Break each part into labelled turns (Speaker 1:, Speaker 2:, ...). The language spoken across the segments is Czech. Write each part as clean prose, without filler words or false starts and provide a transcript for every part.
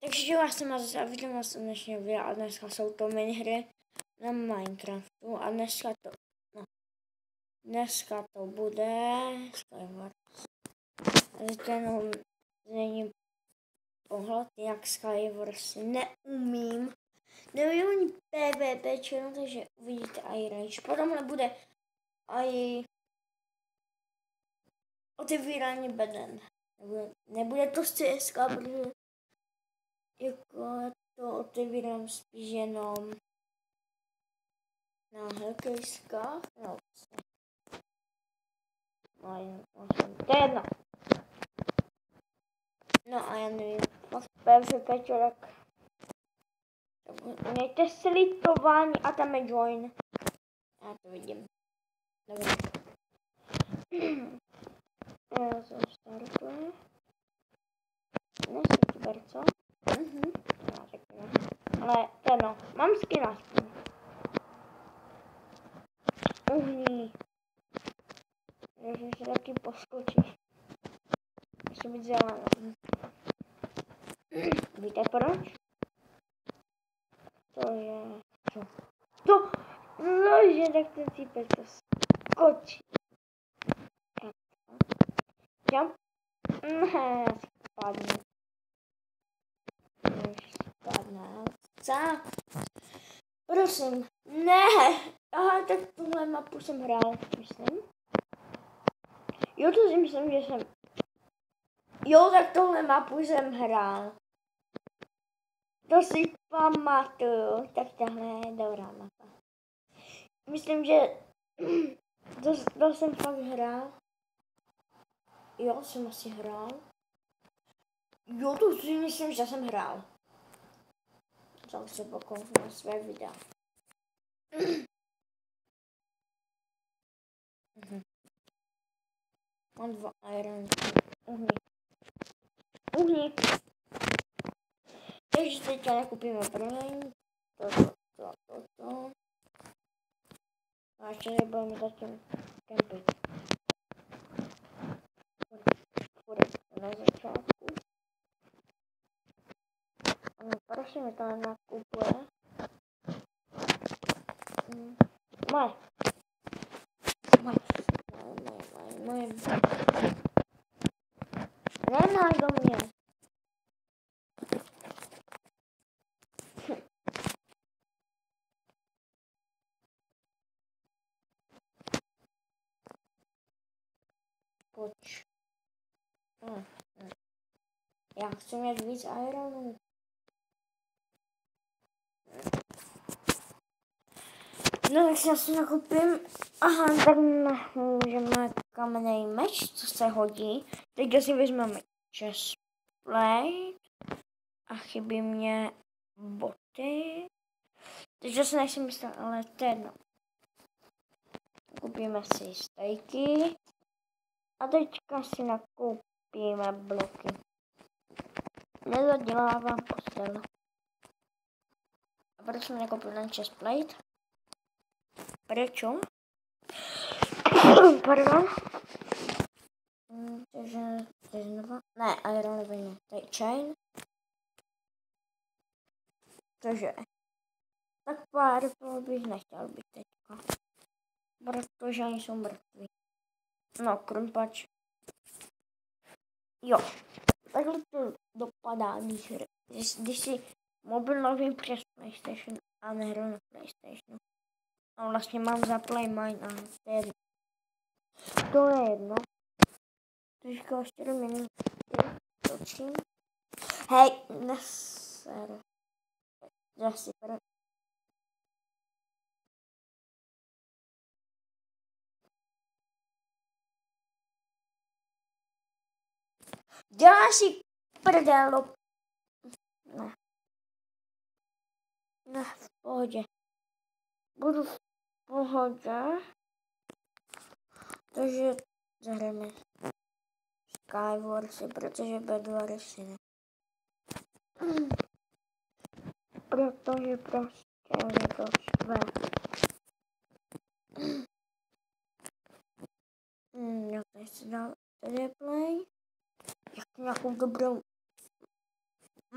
Speaker 1: Takže já jsem vás zase viděl na dnešního videa a dneska jsou to minihry na Minecraftu a dneska to bude Skywars. To jenom není pohled, jak Skywars neumím. Nevím ani PvP černo, takže uvidíte i Rage. Potom bude i otevírání beden. Nebude to z CSK, protože jako to otevírám spíš jenom na hokejskách, no to je jedno. No a já nevím, fakt PvP čorek. Mějte slitování a tam je join. Já to vidím. Dobře. Já jsem startuje. Nejsem kyber, co? Já řeknu. Ale to je no, mám skin aspoň. Uhní. Takže se taky poskočí. Musí být zelená. Víte proč? To je... To... Nože, tak ten cípek to skočí. Jump. Ne, spadne. Spadne. Co? Prosím. Ne. Aha, tak tuhle mapu jsem hrál, myslím. Jo, to si myslím, že jsem... Jo, tak tohle mapu jsem hrál. To si pamatuju. Tak tohle je dobrá mapa. Myslím, že... To jsem fakt hrál. Jo, jsem asi hrál. Jo, to si myslím, že jsem hrál. Tak se pokouknu na své videa. Mám 2 iron. Uhni. Takže teďka nakupíme první. Toto. A ještě nebudeme zatím kempit. Na začátku. Prosím, mi to nakupuje. Moje. Nemáš do mě. Pojď. Já chci mít víc ironů. No, tak si asi nakupím. Aha, tak můžeme kamenný meč, co se hodí. Teď si vezmeme chestplate. A chybí mě boty. Takže se nejsem myslet, ale to je jedno. Koupíme si stejky. A teďka si nakoupíme bloky. Nezadělávám postel. A proč jsem nekoupil ten chestplate? Prečo? Pardon. Takže to je znova. Ne, iron nevím. To je chain. Takže. Tak pár bych nechtěl být teďka. Protože oni jsou mrtví. No, krumpač. Jo. Takhle to dopadá, když si mobil novým přes PlayStation a nehru na PlayStationu. A vlastně mám za Play Mine a to je jedno. Teďka 4 minuty točím. Hej, neser. Zase děláš si prdelo. Ne. Ne, v pohodě. Budu v pohodě. Takže zahrajeme Skywarsy, protože Bedwarsy ne. Protože prostě je to své. Já tady si dám tady play. Jak nějakou dobrou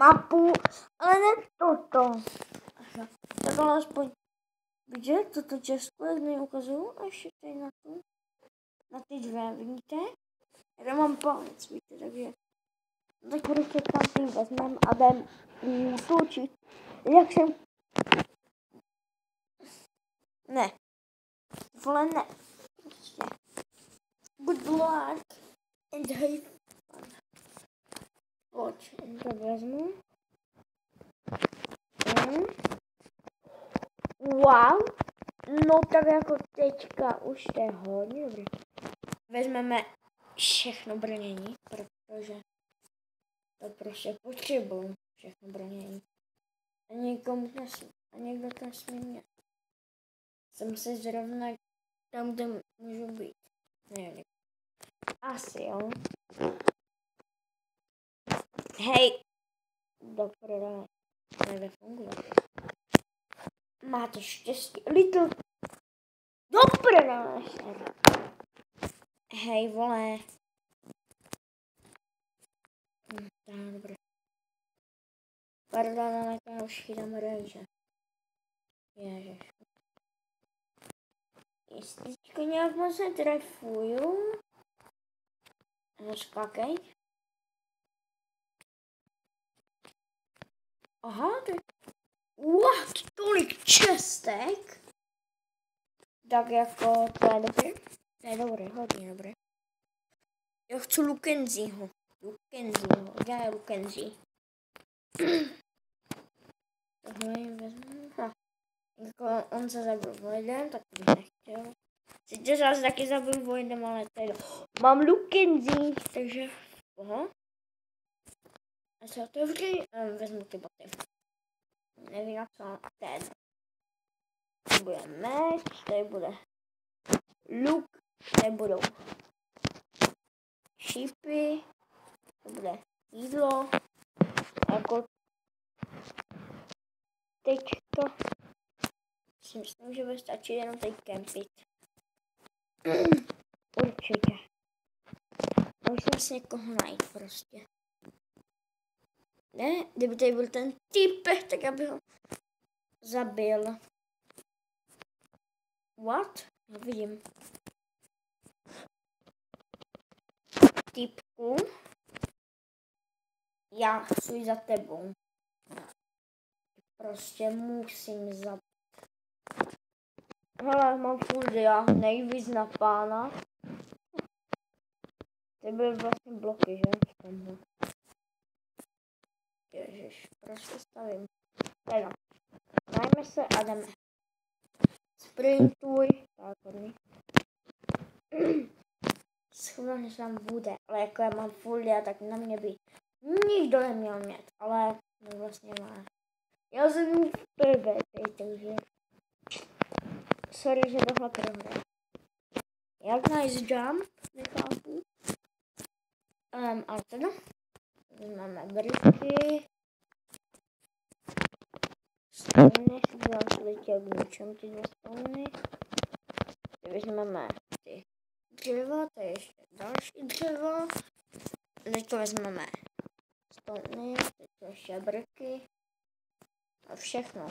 Speaker 1: mapu, ale ne toto. Aha. Tak ale aspoň, vidíte, toto Česko, jak mi ukazuju, a ještě tady na ty dvě, vidíte? Já mám palec, víte, takže tak prostě tam tím vezmeme a jdem útočit. Jak jsem... Ne. Vole ne. Prostě. Good luck and have fun. Pojď, to vezmu. Wow. No tak jako teďka už to je hodně dobrý. Vezmeme všechno brnění, protože to prostě potřebuju všechno brnění. A někomu nesmí. A někdo to nesmí mě. Jsem se zrovna tam, kde můžu být. Nevím. Asi jo. Hej! Do prdele. Nejde fungovat. Máte štěstí. Little. Do prdele. Hej, vole. Tak, dobré. Pardon, ale už chytám rejže. Ježiš. Jestličko nějak moc netrefuju. Skákej. Aha, to je... What? Tolik čestek? Tak jako, to je dobrý. To je dobrý, hodně dobrý. Já chci Lukenziho. Já je Lukenzi. Tohle jim vezmu. Jako on se zabil vojdem, tak bych nechtěl. Sice zase taky zabil vojdem, ale tady mám Lukenzi, takže... Aha. A se otevří, vezmu ty boty. Nevím na co, ten. Tady bude meč, tady bude luk, tady budou šípy, to bude jídlo, jako teďka si myslím, že bude stačit jenom tady kempit. Určitě. Musím si někoho najít prostě. Ne, kdyby tady byl ten typek, tak aby ho zabil. What? Nevidím. Typku. Já chci za tebou. Prostě musím zabít. Hele, mám full dia, nejvíc na pána. Ty byly vlastně bloky, že? V tomhle. Ježiš, prostě stavím. Teda, najme se a jdeme. Sprintuj. Tak, hodný. Schválně tam bude, ale jako já mám full dia, tak na mě by nikdo neměl mít, ale no vlastně má. Já jsem v PvP, takže sorry, že tohle prohrál. Jak nice jump, nechápu. Ale teda, máme briky. Stony, si dělám letěl k ničem ty dva stony. Teď vezmeme ty dřeva, to je ještě další dřeva. Teď to vezmeme stony, teď to ještě briky. A všechno.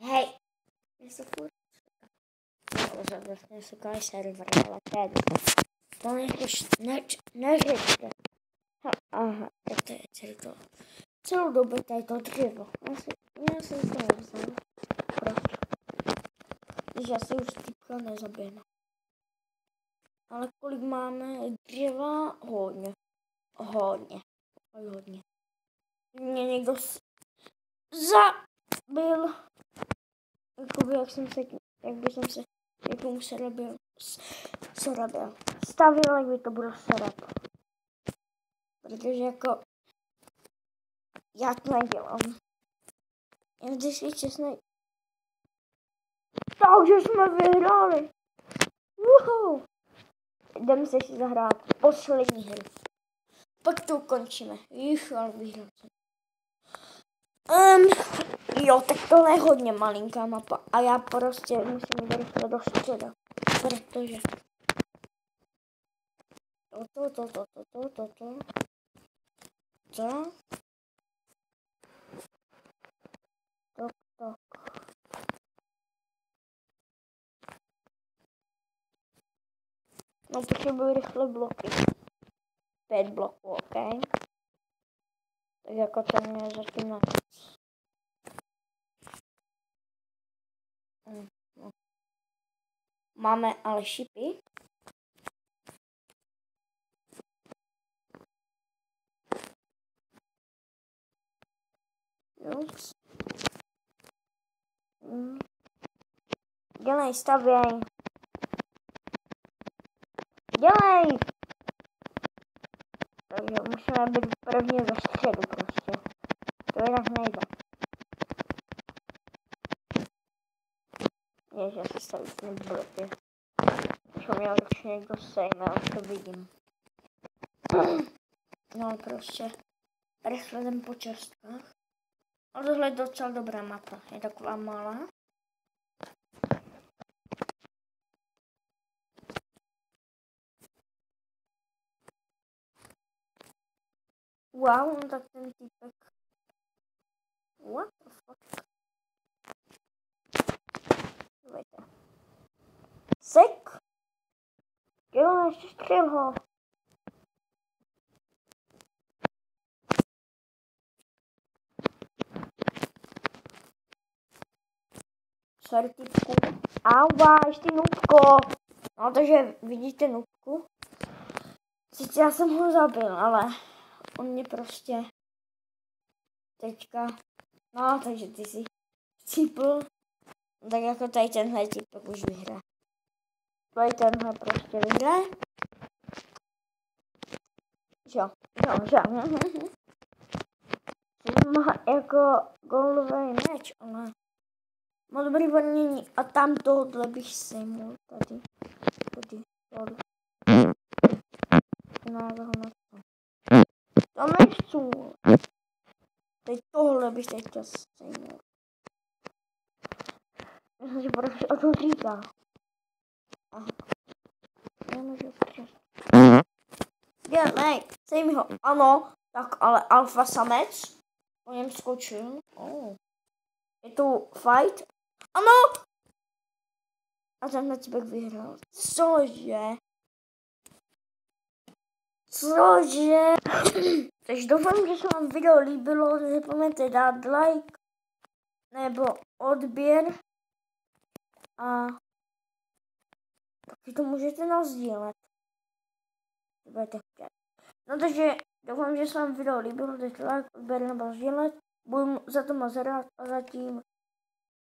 Speaker 1: Hej! Něco furt. Ale vlastně suká server, ale ten. To neřekne. Aha, tak to je celý to. Celou dobu tady to dřevo. Já jsem to nevzal. Proč? Když já si už typka nezabijeme. Ale kolik máme dřeva? Hodně. Hodně. Hodně. Mě někdo zabil. Jakoby jak by jsem se někomu serabil. Stavil, jak by to bylo serab. Protože jako já to nedělám. Já vždycky čestný. Takže jsme vyhráli. Uhou. Jdeme se si zahrát poslední hru. Pak to ukončíme. Ale vyhrál jsem. Jo, tak tohle je hodně malinká mapa. A já prostě musím jít rychle do středa. Protože co? Tak. No, potřebuji rychle bloky. 5 bloků, ok? Tak jako to mě zatím na konc. No. Máme ale šipy. Dělej, stavěj. Dělej! Takže musíme být první ve středu prostě. To jinak nejde. Ježe, já se stavit nebloky. Když ho měl určitě někdo sejme, už to vidím. No prostě. Rychle jdem po čerstvách. Ale tohle je docela dobrá mapa. Je taková malá. Wow, tak ten týpek. What the fuck? Dívejte. Sek? Jo, ještě střel ho. Sorry, typku. Aua, ještě nubko. No, takže vidíte nubku. Sice já jsem ho zabil, ale on mě prostě teďka, no, takže ty si cípl, tak jako tady tenhle typek už vyhraje. Tady tenhle prostě vyhraje. Jo. Má jako golový meč, ale má dobrý vonění a tam tohle bych sejmul, tady, tohle. No, toho nechci. To nechci. Teď tohle bych teď to sejmul. Myslím si, proč o to říká. Aha. Nemůžu přijít. Dělej, sejmi ho. Ano, tak ale alfa samec. Po něm skočil. Oh. Je tu fight. Ano! A tenhle týpek vyhrál. Cože? Takže doufám, že se vám video líbilo. Nezapomeňte dát like nebo odběr. A taky to můžete nazdílet. No takže doufám, že se vám video líbilo. Dejte like, odběr nebo sdílet. Budu za to moc rád a zatím